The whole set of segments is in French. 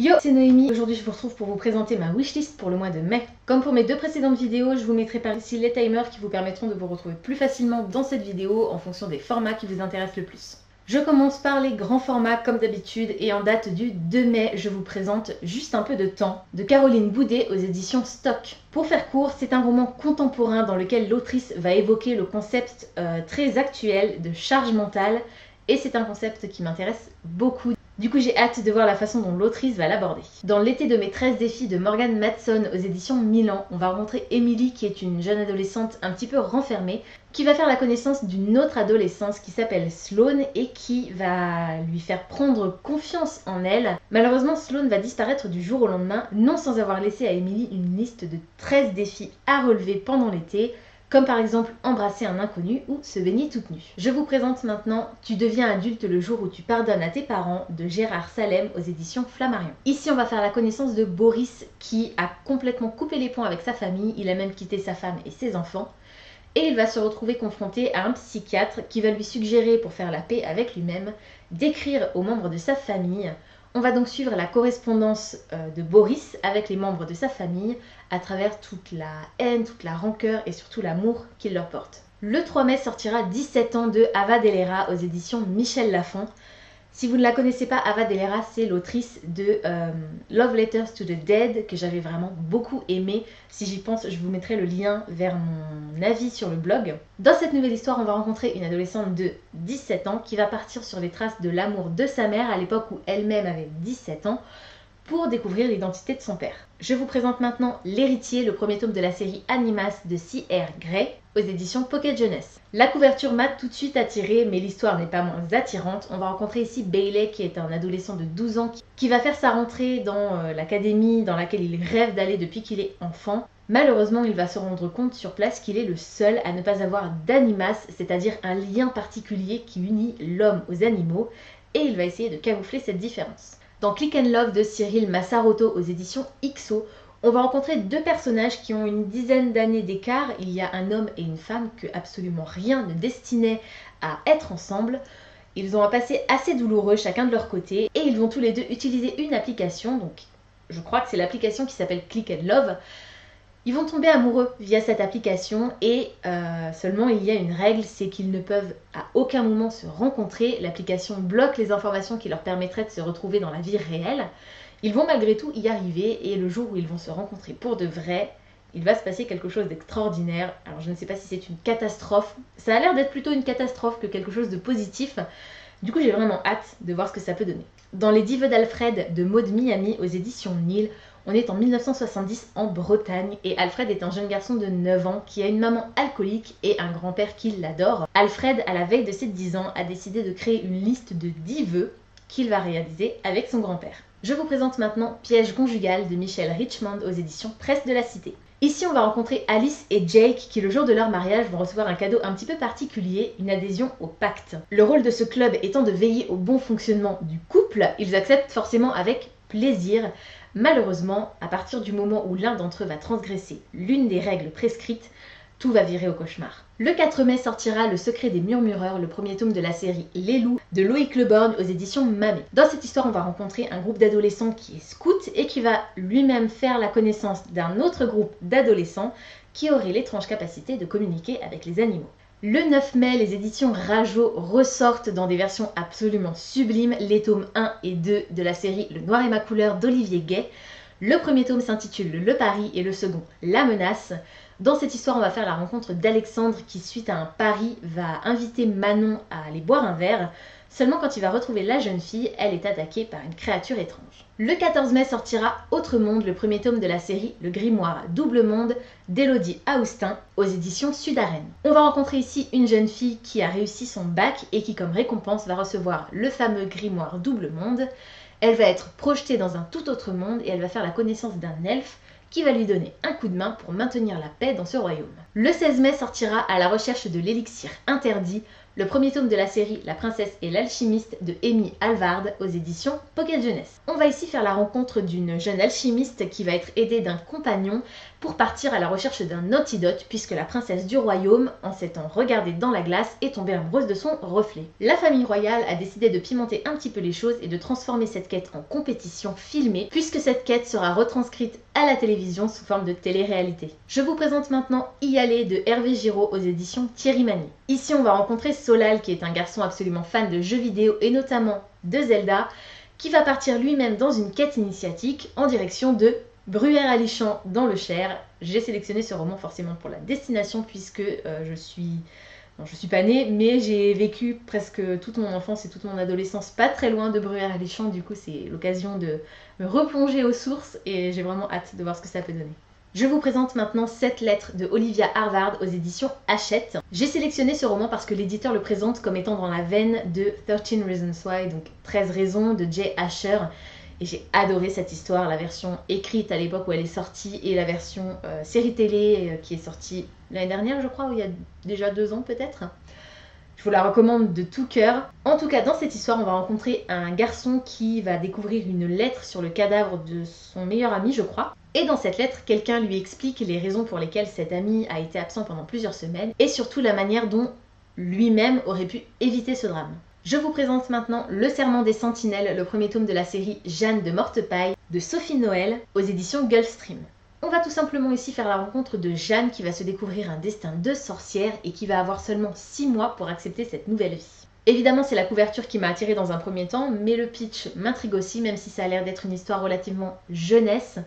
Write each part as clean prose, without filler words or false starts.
Yo, c'est Noémie. Aujourd'hui, je vous retrouve pour vous présenter ma wishlist pour le mois de mai. Comme pour mes deux précédentes vidéos, je vous mettrai par ici les timers qui vous permettront de vous retrouver plus facilement dans cette vidéo en fonction des formats qui vous intéressent le plus. Je commence par les grands formats comme d'habitude et en date du 2 mai, je vous présente Juste un peu de temps de Caroline Boudet aux éditions Stock. Pour faire court, c'est un roman contemporain dans lequel l'autrice va évoquer le concept très actuel de charge mentale et c'est un concept qui m'intéresse beaucoup. Du coup, j'ai hâte de voir la façon dont l'autrice va l'aborder. Dans L'été de mes 13 défis de Morgan Matson aux éditions Milan, on va rencontrer Emily qui est une jeune adolescente un petit peu renfermée qui va faire la connaissance d'une autre adolescente qui s'appelle Sloane et qui va lui faire prendre confiance en elle. Malheureusement, Sloane va disparaître du jour au lendemain, non sans avoir laissé à Emily une liste de 13 défis à relever pendant l'été, comme par exemple embrasser un inconnu ou se baigner toute nue. Je vous présente maintenant Tu deviens adulte le jour où tu pardonnes à tes parents de Gérard Salem aux éditions Flammarion. Ici on va faire la connaissance de Boris qui a complètement coupé les ponts avec sa famille, il a même quitté sa femme et ses enfants et il va se retrouver confronté à un psychiatre qui va lui suggérer, pour faire la paix avec lui-même, d'écrire aux membres de sa famille. On va donc suivre la correspondance de Boris avec les membres de sa famille à travers toute la haine, toute la rancœur et surtout l'amour qu'il leur porte. Le 3 mai sortira 17 ans de Ava Delera aux éditions Michel Lafon. Si vous ne la connaissez pas, Ava Delera, c'est l'autrice de Love Letters to the Dead que j'avais vraiment beaucoup aimé. Si j'y pense, je vous mettrai le lien vers mon avis sur le blog. Dans cette nouvelle histoire, on va rencontrer une adolescente de 17 ans qui va partir sur les traces de l'amour de sa mère à l'époque où elle-même avait 17 ans pour découvrir l'identité de son père. Je vous présente maintenant L'Héritier, le premier tome de la série Animas de C.R. Gray aux éditions Pocket Jeunesse. La couverture m'a tout de suite attirée, mais l'histoire n'est pas moins attirante. On va rencontrer ici Bailey qui est un adolescent de 12 ans qui va faire sa rentrée dans l'académie dans laquelle il rêve d'aller depuis qu'il est enfant. Malheureusement, il va se rendre compte sur place qu'il est le seul à ne pas avoir d'animas, c'est-à-dire un lien particulier qui unit l'homme aux animaux, et il va essayer de camoufler cette différence. Dans Click and Love de Cyril Massaroto aux éditions XO, on va rencontrer deux personnages qui ont une dizaine d'années d'écart. Il y a un homme et une femme que absolument rien ne destinait à être ensemble. Ils ont un passé assez douloureux chacun de leur côté et ils vont tous les deux utiliser une application, donc je crois que c'est l'application qui s'appelle Click and Love. Ils vont tomber amoureux via cette application et seulement il y a une règle, c'est qu'ils ne peuvent à aucun moment se rencontrer. L'application bloque les informations qui leur permettraient de se retrouver dans la vie réelle. Ils vont malgré tout y arriver et le jour où ils vont se rencontrer pour de vrai, il va se passer quelque chose d'extraordinaire. Alors je ne sais pas si c'est une catastrophe. Ça a l'air d'être plutôt une catastrophe que quelque chose de positif. Du coup j'ai vraiment hâte de voir ce que ça peut donner. Dans Les 10 vœux d'Alfred de Maud Miami aux éditions Nil, on est en 1970 en Bretagne et Alfred est un jeune garçon de 9 ans qui a une maman alcoolique et un grand-père qui l'adore. Alfred, à la veille de ses 10 ans, a décidé de créer une liste de 10 vœux qu'il va réaliser avec son grand-père. Je vous présente maintenant Piège conjugal de Michel Richmond aux éditions Presse de la Cité. Ici, on va rencontrer Alice et Jake qui, le jour de leur mariage, vont recevoir un cadeau un petit peu particulier, une adhésion au pacte. Le rôle de ce club étant de veiller au bon fonctionnement du couple, ils acceptent forcément avec plaisir. Malheureusement, à partir du moment où l'un d'entre eux va transgresser l'une des règles prescrites, tout va virer au cauchemar. Le 4 mai sortira Le secret des murmureurs, le premier tome de la série Les loups de Loïc Leborgne aux éditions Mamé. Dans cette histoire, on va rencontrer un groupe d'adolescents qui est scout et qui va lui-même faire la connaissance d'un autre groupe d'adolescents qui aurait l'étrange capacité de communiquer avec les animaux. Le 9 mai, les éditions Rajo ressortent dans des versions absolument sublimes les tomes 1 et 2 de la série Le Noir et ma couleur d'Olivier Gay. Le premier tome s'intitule Le Pari et le second La Menace. Dans cette histoire, on va faire la rencontre d'Alexandre qui, suite à un pari, va inviter Manon à aller boire un verre. Seulement quand il va retrouver la jeune fille, elle est attaquée par une créature étrange. Le 14 mai sortira Autre Monde, le premier tome de la série Le Grimoire Double Monde d'Élodie Aoustin aux éditions Sud-Arène. On va rencontrer ici une jeune fille qui a réussi son bac et qui, comme récompense, va recevoir le fameux Grimoire Double Monde. Elle va être projetée dans un tout autre monde et elle va faire la connaissance d'un elfe qui va lui donner un coup de main pour maintenir la paix dans ce royaume. Le 16 mai sortira À la recherche de l'élixir interdit, le premier tome de la série La princesse et l'alchimiste de Amy Alvard aux éditions Pocket Jeunesse. On va ici faire la rencontre d'une jeune alchimiste qui va être aidée d'un compagnon pour partir à la recherche d'un antidote puisque la princesse du royaume, en s'étant regardée dans la glace, est tombée amoureuse de son reflet. La famille royale a décidé de pimenter un petit peu les choses et de transformer cette quête en compétition filmée puisque cette quête sera retranscrite à la télévision sous forme de télé-réalité. Je vous présente maintenant Y aller de Hervé Giraud aux éditions Thierry Magnier. Ici on va rencontrer Solal qui est un garçon absolument fan de jeux vidéo et notamment de Zelda qui va partir lui-même dans une quête initiatique en direction de Bruyères-Alichamps dans le Cher. J'ai sélectionné ce roman forcément pour la destination puisque je suis pas née, mais j'ai vécu presque toute mon enfance et toute mon adolescence pas très loin de Bruyères-Alichamps. Du coup, c'est l'occasion de me replonger aux sources et j'ai vraiment hâte de voir ce que ça peut donner. Je vous présente maintenant 7 lettres de Olivia Harvard aux éditions Hachette. J'ai sélectionné ce roman parce que l'éditeur le présente comme étant dans la veine de 13 Reasons Why, donc 13 raisons de Jay Asher. Et j'ai adoré cette histoire, la version écrite à l'époque où elle est sortie et la version série télé qui est sortie l'année dernière, je crois, ou il y a déjà 2 ans peut-être. Je vous la recommande de tout cœur. En tout cas, dans cette histoire, on va rencontrer un garçon qui va découvrir une lettre sur le cadavre de son meilleur ami, je crois. Et dans cette lettre, quelqu'un lui explique les raisons pour lesquelles cet ami a été absent pendant plusieurs semaines et surtout la manière dont lui-même aurait pu éviter ce drame. Je vous présente maintenant Le Serment des Sentinelles, le premier tome de la série Jeanne de Mortepaille de Sophie Noël aux éditions Gulfstream. On va tout simplement ici faire la rencontre de Jeanne qui va se découvrir un destin de sorcière et qui va avoir seulement 6 mois pour accepter cette nouvelle vie. Évidemment, c'est la couverture qui m'a attirée dans un premier temps, mais le pitch m'intrigue aussi, même si ça a l'air d'être une histoire relativement jeunesse.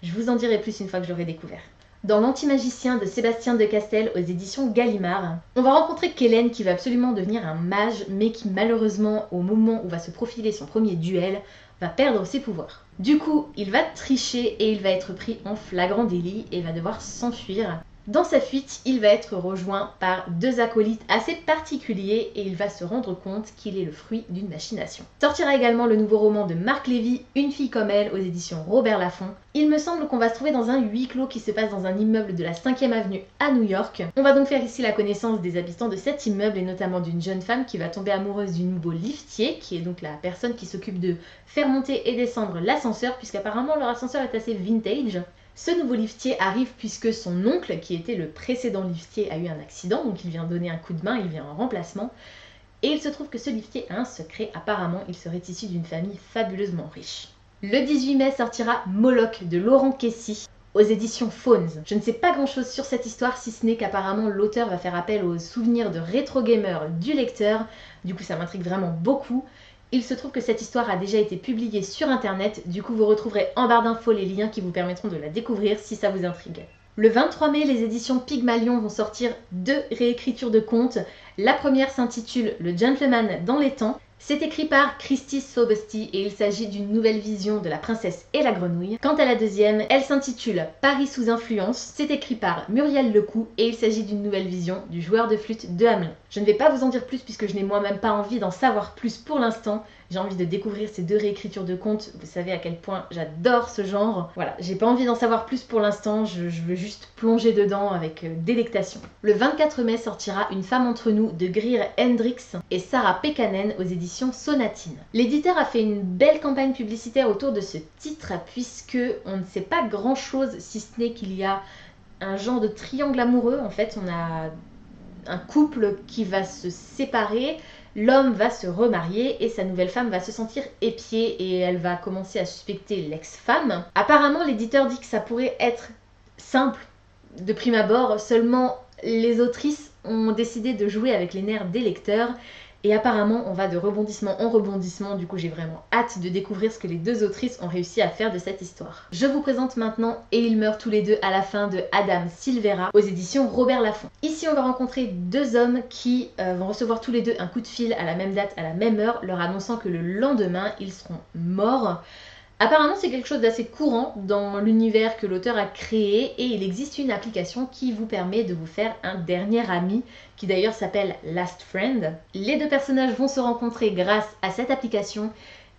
Je vous en dirai plus une fois que je l'aurai découvert. Dans L'Antimagicien de Sébastien de Castel aux éditions Gallimard, on va rencontrer Kellen qui va absolument devenir un mage, mais qui malheureusement, au moment où va se profiler son premier duel, va perdre ses pouvoirs. Du coup, il va tricher et il va être pris en flagrant délit et va devoir s'enfuir. Dans sa fuite, il va être rejoint par 2 acolytes assez particuliers et il va se rendre compte qu'il est le fruit d'une machination. Sortira également le nouveau roman de Marc Lévy, Une fille comme elle, aux éditions Robert Laffont. Il me semble qu'on va se trouver dans un huis clos qui se passe dans un immeuble de la 5e avenue à New York. On va donc faire ici la connaissance des habitants de cet immeuble et notamment d'une jeune femme qui va tomber amoureuse du nouveau liftier, qui est donc la personne qui s'occupe de faire monter et descendre l'ascenseur, puisqu'apparemment leur ascenseur est assez vintage. Ce nouveau liftier arrive puisque son oncle, qui était le précédent liftier, a eu un accident, donc il vient donner un coup de main, il vient en remplacement. Et il se trouve que ce liftier a un secret, apparemment il serait issu d'une famille fabuleusement riche. Le 18 mai sortira Moloch de Laurent Kessy aux éditions Faunes. Je ne sais pas grand chose sur cette histoire si ce n'est qu'apparemment l'auteur va faire appel aux souvenirs de rétro gamer du lecteur, du coup ça m'intrigue vraiment beaucoup. Il se trouve que cette histoire a déjà été publiée sur internet, du coup vous retrouverez en barre d'infos les liens qui vous permettront de la découvrir si ça vous intrigue. Le 23 mai, les éditions Pygmalion vont sortir 2 réécritures de contes. La première s'intitule Le Gentleman dans les temps. C'est écrit par Christy Sobesti et il s'agit d'une nouvelle vision de La Princesse et la Grenouille. Quant à la deuxième, elle s'intitule Paris sous influence. C'est écrit par Muriel Lecoux et il s'agit d'une nouvelle vision du joueur de flûte de Hamelin. Je ne vais pas vous en dire plus puisque je n'ai moi-même pas envie d'en savoir plus pour l'instant. J'ai envie de découvrir ces 2 réécritures de contes. Vous savez à quel point j'adore ce genre. Voilà, j'ai pas envie d'en savoir plus pour l'instant. Je veux juste plonger dedans avec délectation. Le 24 mai sortira Une femme entre nous de Greer Hendricks et Sarah Pekkanen aux éditions Sonatine. L'éditeur a fait une belle campagne publicitaire autour de ce titre puisque on ne sait pas grand chose si ce n'est qu'il y a un genre de triangle amoureux. En fait, on a un couple qui va se séparer. L'homme va se remarier et sa nouvelle femme va se sentir épiée et elle va commencer à suspecter l'ex-femme. Apparemment, l'éditeur dit que ça pourrait être simple de prime abord, seulement les autrices ont décidé de jouer avec les nerfs des lecteurs et apparemment on va de rebondissement en rebondissement, du coup j'ai vraiment hâte de découvrir ce que les 2 autrices ont réussi à faire de cette histoire. Je vous présente maintenant Et ils meurent tous les deux à la fin de Adam Silvera aux éditions Robert Laffont. Ici on va rencontrer 2 hommes qui vont recevoir tous les 2 un coup de fil à la même date, à la même heure, leur annonçant que le lendemain ils seront morts. Apparemment c'est quelque chose d'assez courant dans l'univers que l'auteur a créé et il existe une application qui vous permet de vous faire un dernier ami qui d'ailleurs s'appelle Last Friend. Les 2 personnages vont se rencontrer grâce à cette application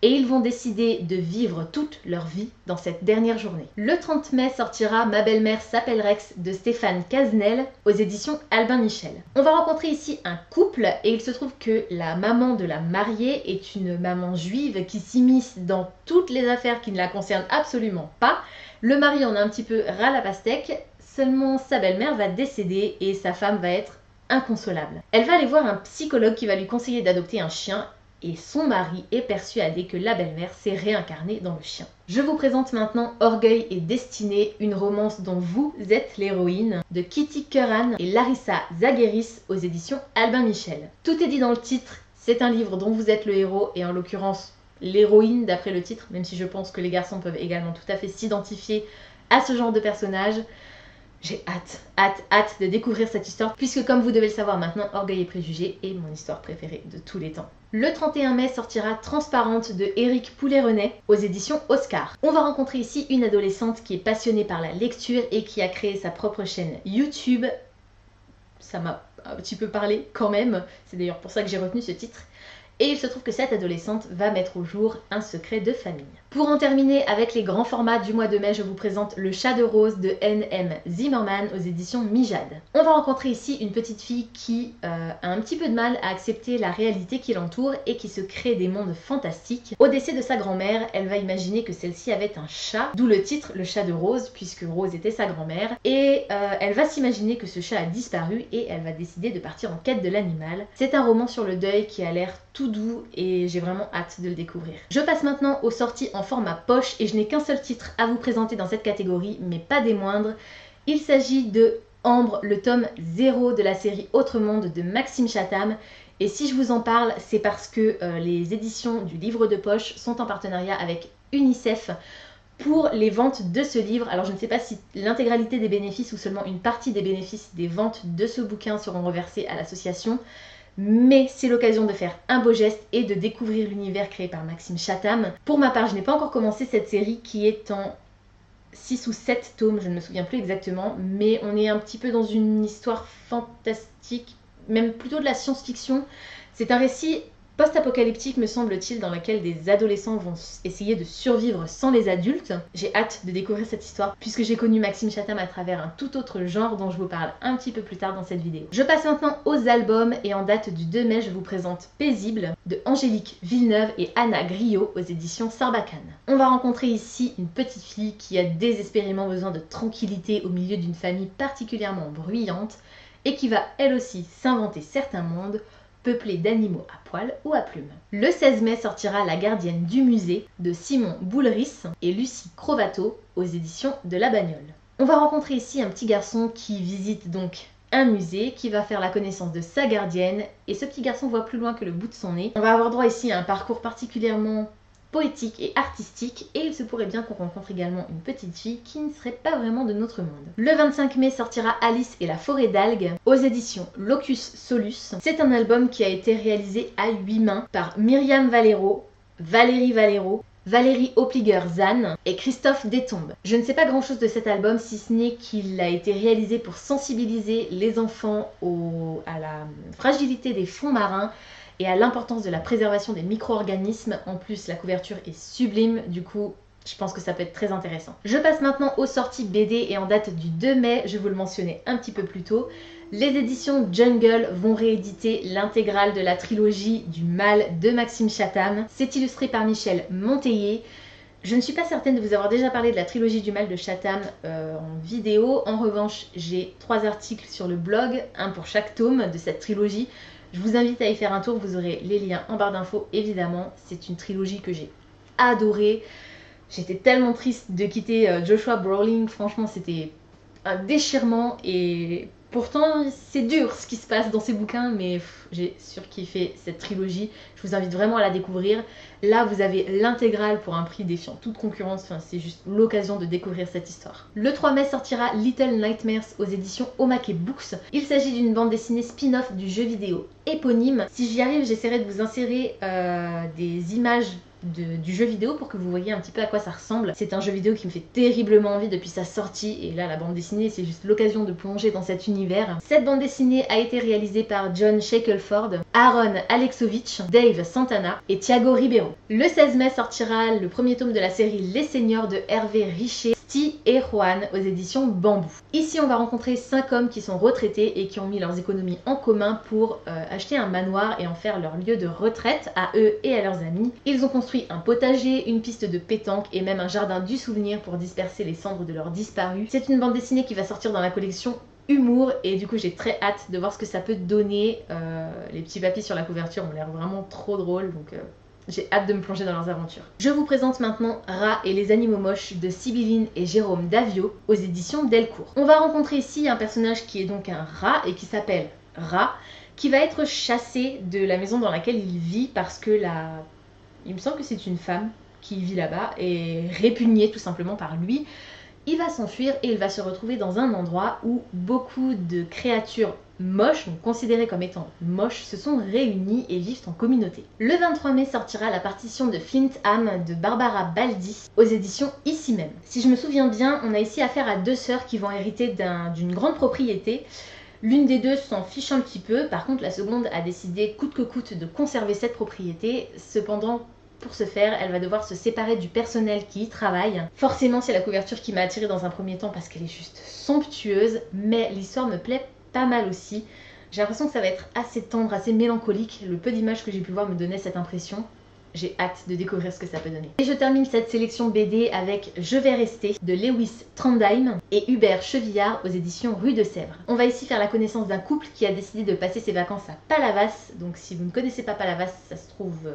et ils vont décider de vivre toute leur vie dans cette dernière journée. Le 30 mai sortira Ma belle-mère s'appelle Rex de Stéphane Cazenel aux éditions Albin Michel. On va rencontrer ici un couple et il se trouve que la maman de la mariée est une maman juive qui s'immisce dans toutes les affaires qui ne la concernent absolument pas. Le mari en a un petit peu ras la pastèque, seulement sa belle-mère va décéder et sa femme va être inconsolable. Elle va aller voir un psychologue qui va lui conseiller d'adopter un chien et son mari est persuadé que la belle-mère s'est réincarnée dans le chien. Je vous présente maintenant Orgueil et Destinée, une romance dont vous êtes l'héroïne, de Kitty Curran et Larissa Zagueris aux éditions Albin Michel. Tout est dit dans le titre, c'est un livre dont vous êtes le héros et en l'occurrence l'héroïne d'après le titre, même si je pense que les garçons peuvent également tout à fait s'identifier à ce genre de personnage. J'ai hâte de découvrir cette histoire, puisque comme vous devez le savoir maintenant, Orgueil et Préjugés est mon histoire préférée de tous les temps. Le 31 mai sortira Transparente de Éric Poulet-Renet aux éditions Oscar. On va rencontrer ici une adolescente qui est passionnée par la lecture et qui a créé sa propre chaîne YouTube. Ça m'a un petit peu parlé quand même, c'est d'ailleurs pour ça que j'ai retenu ce titre. Et il se trouve que cette adolescente va mettre au jour un secret de famille. Pour en terminer avec les grands formats du mois de mai, je vous présente Le Chat de Rose de N.M. Zimmerman aux éditions Mijade. On va rencontrer ici une petite fille qui a un petit peu de mal à accepter la réalité qui l'entoure et qui se crée des mondes fantastiques. Au décès de sa grand-mère, elle va imaginer que celle-ci avait un chat, d'où le titre Le Chat de Rose, puisque Rose était sa grand-mère. Et elle va s'imaginer que ce chat a disparu et elle va décider de partir en quête de l'animal. C'est un roman sur le deuil qui a l'air tout doux et j'ai vraiment hâte de le découvrir. Je passe maintenant aux sorties en format poche et je n'ai qu'un seul titre à vous présenter dans cette catégorie, mais pas des moindres. Il s'agit de Ambre, le tome 0 de la série Autre Monde de Maxime Chatham. Et si je vous en parle, c'est parce que les éditions du livre de poche sont en partenariat avec UNICEF pour les ventes de ce livre. Alors je ne sais pas si l'intégralité des bénéfices ou seulement une partie des bénéfices des ventes de ce bouquin seront reversés à l'association. Mais c'est l'occasion de faire un beau geste et de découvrir l'univers créé par Maxime Chatham. Pour ma part, je n'ai pas encore commencé cette série qui est en 6 ou 7 tomes, je ne me souviens plus exactement, mais on est un petit peu dans une histoire fantastique, même plutôt de la science-fiction. C'est un récit post-apocalyptique, me semble-t-il, dans lequel des adolescents vont essayer de survivre sans les adultes. J'ai hâte de découvrir cette histoire, puisque j'ai connu Maxime Chatham à travers un tout autre genre dont je vous parle un petit peu plus tard dans cette vidéo. Je passe maintenant aux albums, et en date du 2 mai, je vous présente Paisible de Angélique Villeneuve et Anna Griot aux éditions Sarbacane. On va rencontrer ici une petite fille qui a désespérément besoin de tranquillité au milieu d'une famille particulièrement bruyante, et qui va elle aussi s'inventer certains mondes peuplé d'animaux à poil ou à plumes. Le 16 mai sortira La gardienne du musée de Simon Boulris et Lucie Crovato aux éditions de La Bagnole. On va rencontrer ici un petit garçon qui visite donc un musée, qui va faire la connaissance de sa gardienne et ce petit garçon voit plus loin que le bout de son nez. On va avoir droit ici à un parcours particulièrement poétique et artistique et il se pourrait bien qu'on rencontre également une petite fille qui ne serait pas vraiment de notre monde. Le 25 mai sortira Alice et la forêt d'algues aux éditions Locus Solus. C'est un album qui a été réalisé à 8 mains par Myriam Valero, Valérie Valero, Valérie Opliger-Zahn et Christophe Détombe. Je ne sais pas grand chose de cet album si ce n'est qu'il a été réalisé pour sensibiliser les enfants à la fragilité des fonds marins et à l'importance de la préservation des micro-organismes. En plus, la couverture est sublime, du coup, je pense que ça peut être très intéressant. Je passe maintenant aux sorties BD et en date du 2 mai, je vous le mentionnais un petit peu plus tôt, les éditions Jungle vont rééditer l'intégrale de la trilogie du Mal de Maxime Chatham. C'est illustré par Michel Monteiller. Je ne suis pas certaine de vous avoir déjà parlé de la trilogie du Mal de Chatham en vidéo. En revanche, j'ai 3 articles sur le blog, un pour chaque tome de cette trilogie. Je vous invite à y faire un tour, vous aurez les liens en barre d'infos évidemment. C'est une trilogie que j'ai adorée. J'étais tellement triste de quitter Joshua Brolin, franchement c'était un déchirement et pourtant c'est dur ce qui se passe dans ces bouquins, mais j'ai surkiffé cette trilogie. Je vous invite vraiment à la découvrir. Là vous avez l'intégrale pour un prix défiant toute concurrence, enfin, c'est juste l'occasion de découvrir cette histoire. Le 3 mai sortira Little Nightmares aux éditions Omake Books. Il s'agit d'une bande dessinée spin-off du jeu vidéo éponyme. Si j'y arrive, j'essaierai de vous insérer des images du jeu vidéo pour que vous voyez un petit peu à quoi ça ressemble. C'est un jeu vidéo qui me fait terriblement envie depuis sa sortie et là la bande dessinée c'est juste l'occasion de plonger dans cet univers. Cette bande dessinée a été réalisée par John Shackelford, Aaron Alexovich, Dave Santana et Thiago Ribeiro. Le 16 mai sortira le premier tome de la série Les Seigneurs de Hervé Richer, Sti et Juan aux éditions Bambou. Ici on va rencontrer 5 hommes qui sont retraités et qui ont mis leurs économies en commun pour acheter un manoir et en faire leur lieu de retraite à eux et à leurs amis. Ils ont construit un potager, une piste de pétanque et même un jardin du souvenir pour disperser les cendres de leurs disparus. C'est une bande dessinée qui va sortir dans la collection Humour et du coup j'ai très hâte de voir ce que ça peut donner. Les petits papis sur la couverture ont l'air vraiment trop drôles donc j'ai hâte de me plonger dans leurs aventures. Je vous présente maintenant Rat et les animaux moches de Sibylline et Jérôme Davio aux éditions Delcourt. On va rencontrer ici un personnage qui est donc un rat et qui s'appelle Rat, qui va être chassé de la maison dans laquelle il vit parce que il me semble que c'est une femme qui vit là-bas et répugnée tout simplement par lui. Il va s'enfuir et il va se retrouver dans un endroit où beaucoup de créatures moches, donc considérées comme étant moches, se sont réunies et vivent en communauté. Le 23 mai sortira la partition de Flint Ham de Barbara Baldi aux éditions Ici Même. Si je me souviens bien, on a ici affaire à 2 sœurs qui vont hériter d'une grande propriété. L'une des deux s'en fiche un petit peu, par contre la seconde a décidé coûte que coûte de conserver cette propriété. Cependant, pour ce faire, elle va devoir se séparer du personnel qui y travaille. Forcément, c'est la couverture qui m'a attirée dans un premier temps parce qu'elle est juste somptueuse, mais l'histoire me plaît pas mal aussi. J'ai l'impression que ça va être assez tendre, assez mélancolique. Le peu d'images que j'ai pu voir me donnait cette impression. J'ai hâte de découvrir ce que ça peut donner. Et je termine cette sélection BD avec Je vais rester de Lewis Trondheim et Hubert Chevillard aux éditions Rue de Sèvres. On va ici faire la connaissance d'un couple qui a décidé de passer ses vacances à Palavas. Donc si vous ne connaissez pas Palavas, ça se trouve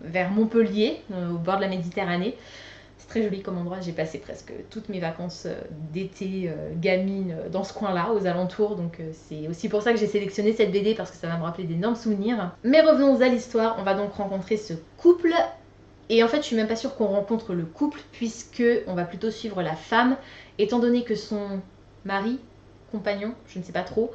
vers Montpellier, au bord de la Méditerranée. C'est très joli comme endroit, j'ai passé presque toutes mes vacances d'été gamine dans ce coin-là, aux alentours, donc c'est aussi pour ça que j'ai sélectionné cette BD parce que ça va me rappeler d'énormes souvenirs. Mais revenons à l'histoire, on va donc rencontrer ce couple, et en fait je suis même pas sûre qu'on rencontre le couple puisque on va plutôt suivre la femme, étant donné que son mari, compagnon, je ne sais pas trop,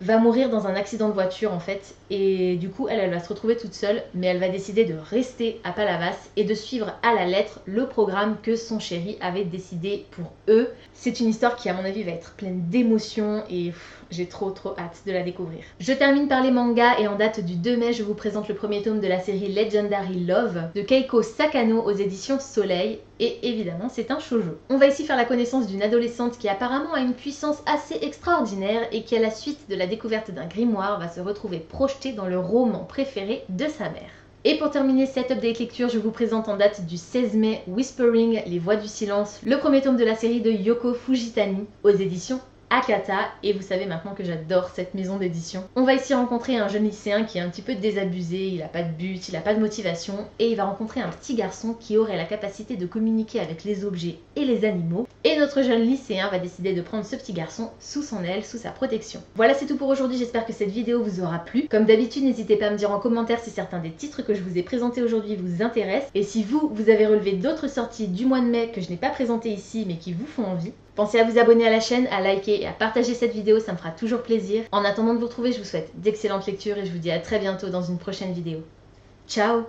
va mourir dans un accident de voiture en fait, et du coup elle va se retrouver toute seule, mais elle va décider de rester à Palavas et de suivre à la lettre le programme que son chéri avait décidé pour eux. C'est une histoire qui à mon avis va être pleine d'émotions et j'ai trop hâte de la découvrir. Je termine par les mangas et en date du 2 mai je vous présente le premier tome de la série Legendary Love de Keiko Sakano aux éditions Soleil, et évidemment c'est un shoujo. On va ici faire la connaissance d'une adolescente qui apparemment a une puissance assez extraordinaire et qui à la suite de la découverte d'un grimoire va se retrouver projetée dans le roman préféré de sa mère. Et pour terminer cette update lecture, je vous présente en date du 16 mai Whispering, les voix du silence, le premier tome de la série de Yoko Fujitani aux éditions Akata, et vous savez maintenant que j'adore cette maison d'édition. On va ici rencontrer un jeune lycéen qui est un petit peu désabusé, il n'a pas de but, il n'a pas de motivation, et il va rencontrer un petit garçon qui aurait la capacité de communiquer avec les objets et les animaux, et notre jeune lycéen va décider de prendre ce petit garçon sous son aile, sous sa protection. Voilà, c'est tout pour aujourd'hui, j'espère que cette vidéo vous aura plu. Comme d'habitude, n'hésitez pas à me dire en commentaire si certains des titres que je vous ai présentés aujourd'hui vous intéressent, et si vous avez relevé d'autres sorties du mois de mai que je n'ai pas présentées ici mais qui vous font envie. Pensez à vous abonner à la chaîne, à liker et à partager cette vidéo, ça me fera toujours plaisir. En attendant de vous retrouver, je vous souhaite d'excellentes lectures et je vous dis à très bientôt dans une prochaine vidéo. Ciao!